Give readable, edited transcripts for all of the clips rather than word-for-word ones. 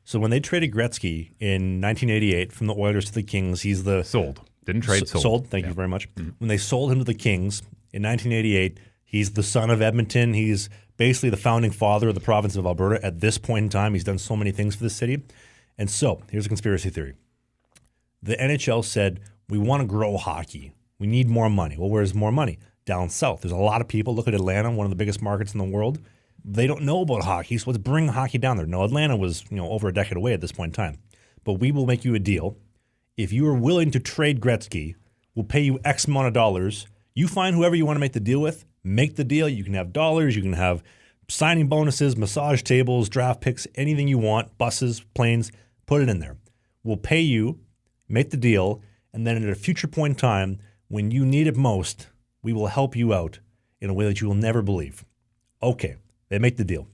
So when they traded Gretzky in 1988 from the Oilers to the Kings, he's the... Sold. Didn't trade, sold. Sold, thank you very much. Mm-hmm. When they sold him to the Kings in 1988, he's the son of Edmonton. He's basically the founding father of the province of Alberta at this point in time. He's done so many things for the city. And so, here's a conspiracy theory. The NHL said, we want to grow hockey. We need more money. Well, where's more money? Down south. There's a lot of people. Look at Atlanta, one of the biggest markets in the world. They don't know about hockey, so let's bring hockey down there. No, Atlanta was over a decade away at this point in time. But we will make you a deal. If you are willing to trade Gretzky, we'll pay you X amount of dollars. You find whoever you want to make the deal with, make the deal. You can have dollars. You can have signing bonuses, massage tables, draft picks, anything you want, buses, planes, put it in there. We'll pay you, make the deal, and then at a future point in time, when you need it most, we will help you out in a way that you will never believe. Okay, they make the deal.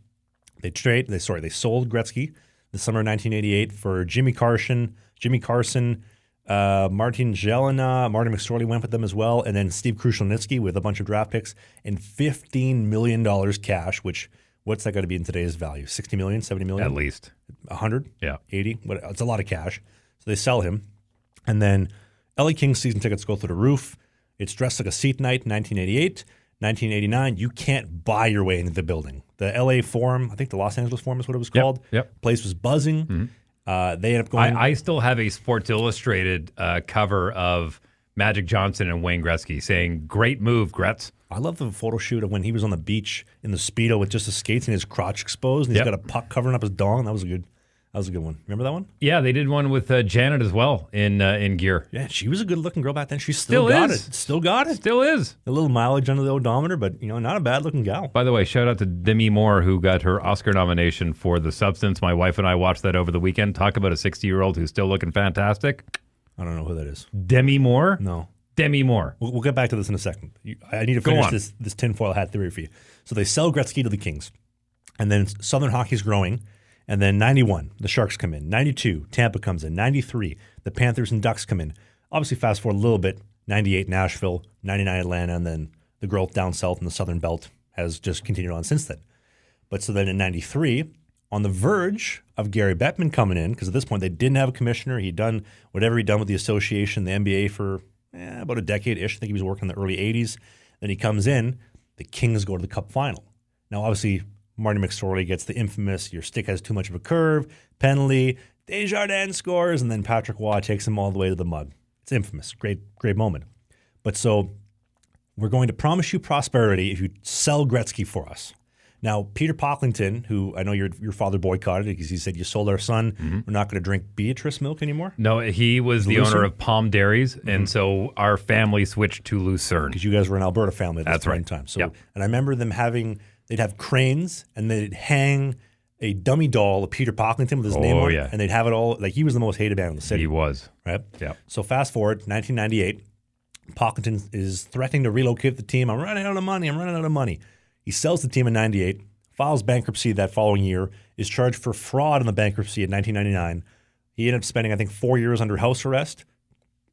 They sold Gretzky the summer of 1988 for Jimmy Carson, Martin Jelena, Martin McSorley went with them as well, and then Steve Krushelnytsky with a bunch of draft picks and $15 million cash, which what's that got to be in today's value? 60 million, 70 million? At least. 100? Yeah. 80? It's a lot of cash. So they sell him. And then LA Kings season tickets go through the roof. It's dressed like a seat night in 1988. 1989, you can't buy your way into the building. The LA Forum, I think the Los Angeles Forum is what it was called. Yep. Place was buzzing. Mm-hmm. They ended up going. I still have a Sports Illustrated cover of Magic Johnson and Wayne Gretzky saying, "Great move, Gretz." I love the photo shoot of when he was on the beach in the Speedo with just his skates and his crotch exposed, and he's got a puck covering up his dong. That was a good one. Remember that one? Yeah, they did one with Janet as well in gear. Yeah, she was a good-looking girl back then. She still got it. Still got it. Still is. A little mileage under the odometer, but not a bad-looking gal. By the way, shout out to Demi Moore, who got her Oscar nomination for The Substance. My wife and I watched that over the weekend. Talk about a 60-year-old who's still looking fantastic. I don't know who that is. Demi Moore? No. Demi Moore. We'll get back to this in a second. I need to finish this tinfoil hat theory for you. So they sell Gretzky to the Kings, and then Southern hockey's growing. And then 91, the Sharks come in. 92, Tampa comes in. 93, the Panthers and Ducks come in. Obviously, fast forward a little bit, 98, Nashville, 99, Atlanta, and then the growth down south in the Southern Belt has just continued on since then. But so then in 93, on the verge of Gary Bettman coming in, because at this point they didn't have a commissioner. He'd done whatever he'd done with the association, the NBA for about a decade-ish. I think he was working in the early 80s. Then he comes in, the Kings go to the Cup final. Now, obviously, Marty McSorley gets the infamous, your stick has too much of a curve, penalty, Desjardins scores, and then Patrick Waugh takes him all the way to the mud. It's infamous. Great moment. But so we're going to promise you prosperity if you sell Gretzky for us. Now, Peter Pocklington, who I know your father boycotted because he said, you sold our son, we're not going to drink Beatrice milk anymore? No, he was the owner of Palm Dairies, and so our family switched to Lucerne. Because you guys were an Alberta family at this point in time. So, and I remember them they'd have cranes, and they'd hang a dummy doll of Peter Pocklington with his name on it, and they'd have it all, like he was the most hated man in the city. He was. Right? Yeah. So fast forward, 1998, Pocklington is threatening to relocate the team. I'm running out of money. He sells the team in 98, files bankruptcy that following year, is charged for fraud in the bankruptcy in 1999. He ended up spending, I think, 4 years under house arrest.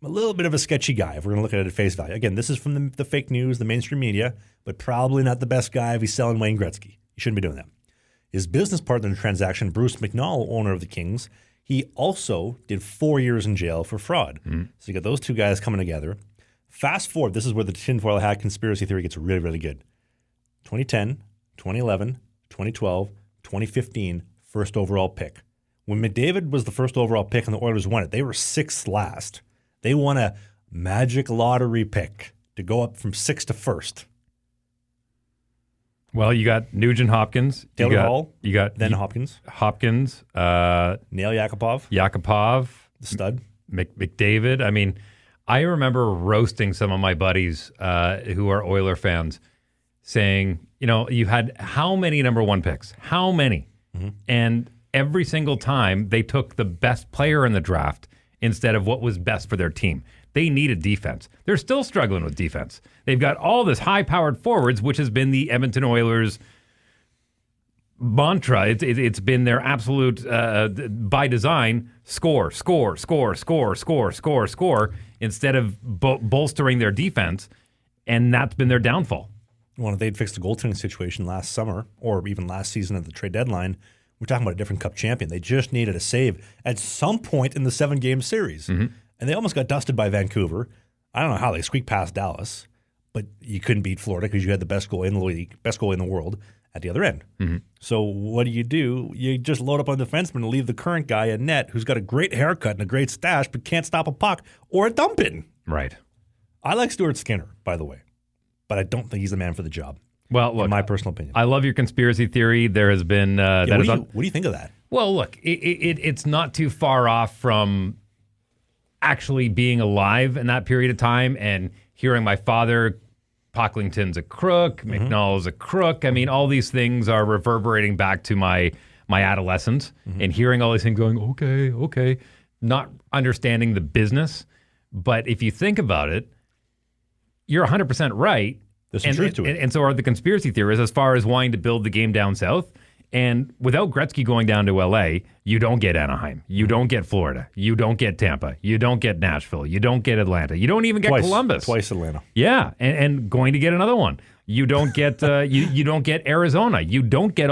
A little bit of a sketchy guy, if we're going to look at it at face value. Again, this is from the fake news, the mainstream media, but probably not the best guy if he's selling Wayne Gretzky. He shouldn't be doing that. His business partner in the transaction, Bruce McNall, owner of the Kings, he also did 4 years in jail for fraud. So you got those two guys coming together. Fast forward, this is where the tinfoil hat conspiracy theory gets really, really good. 2010, 2011, 2012, 2015, first overall pick. When McDavid was the first overall pick and the Oilers won it, they were sixth last. They won a magic lottery pick to go up from sixth to first. Well, you got Nugent Hopkins. Taylor Hall. You got then Hopkins. Nail Yakupov. The stud. McDavid. I mean, I remember roasting some of my buddies who are Oiler fans saying, you had how many number one picks? How many? And every single time they took the best player in the draft instead of what was best for their team. They needed defense. They're still struggling with defense. They've got all this high-powered forwards, which has been the Edmonton Oilers' mantra. It's been their absolute, by design, score, instead of bolstering their defense, and that's been their downfall. Well, if they'd fixed the goaltending situation last summer or even last season at the trade deadline, We're talking about a different cup champion. They just needed a save at some point in the 7-game series. And they almost got dusted by Vancouver. I don't know how they squeaked past Dallas, but you couldn't beat Florida because you had the best goalie in the league, best goalie in the world at the other end. So what do? You just load up on a defenseman and leave the current guy in net who's got a great haircut and a great stash but can't stop a puck or a dump in. Right. I like Stuart Skinner, by the way, but I don't think he's the man for the job. Well, look, in my personal opinion. I love your conspiracy theory. There has been what do you think of that? Well, look, it's not too far off from actually being alive in that period of time and hearing my father, Pocklington's a crook, McNall's a crook. I mean, all these things are reverberating back to my adolescence and hearing all these things going, okay, not understanding the business. But if you think about it, you're 100% right. There's some truth to it. And so are the conspiracy theorists as far as wanting to build the game down south. And without Gretzky going down to L.A., you don't get Anaheim. You don't get Florida. You don't get Tampa. You don't get Nashville. You don't get Atlanta. You don't even get Columbus. Twice Atlanta. Yeah, and going to get another one. You don't get you don't get Arizona. You don't get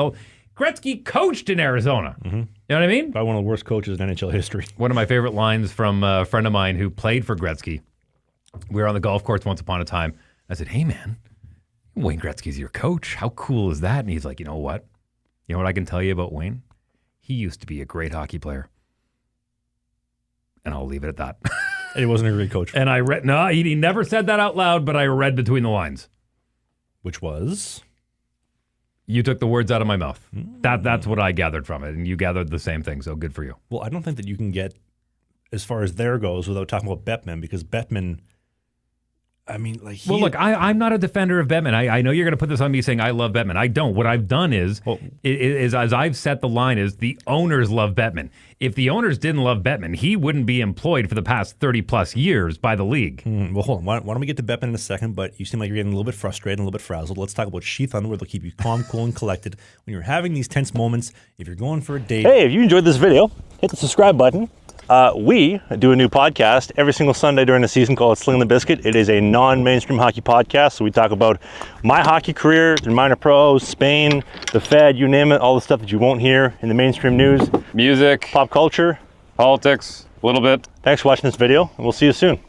Gretzky coached in Arizona. You know what I mean? By one of the worst coaches in NHL history. One of my favorite lines from a friend of mine who played for Gretzky. We were on the golf course once upon a time. I said, "Hey, man, Wayne Gretzky's your coach. How cool is that?" And he's like, "You know what? You know what I can tell you about Wayne? He used to be a great hockey player." And I'll leave it at that. And he wasn't a great coach. And I read, no, he never said that out loud, but I read between the lines. Which was? You took the words out of my mouth. That's what I gathered from it. And you gathered the same thing. So good for you. Well, I don't think that you can get as far as there goes without talking about Bettman, because Bettman, I mean, like, well, look, I'm not a defender of Bettman. I know you're going to put this on me saying I love Bettman. I don't. What I've done is as I've set the line is the owners love Bettman. If the owners didn't love Bettman, he wouldn't be employed for the past 30 plus years by the league. Well, hold on. Why don't we get to Bettman in a second? But you seem like you're getting a little bit frustrated, a little bit frazzled. Let's talk about Sheath Underwood. They'll keep you calm, cool, and collected when you're having these tense moments. If you're going for a date. Hey, if you enjoyed this video, hit the subscribe button. We do a new podcast every single Sunday during the season called Sling the Biscuit. It is a non-mainstream hockey podcast, so we talk about my hockey career, the minor pros, Spain, the Fed, you name it, all the stuff that you won't hear in the mainstream news. Music, Pop culture. politics, a little bit. Thanks for watching this video, and we'll see you soon.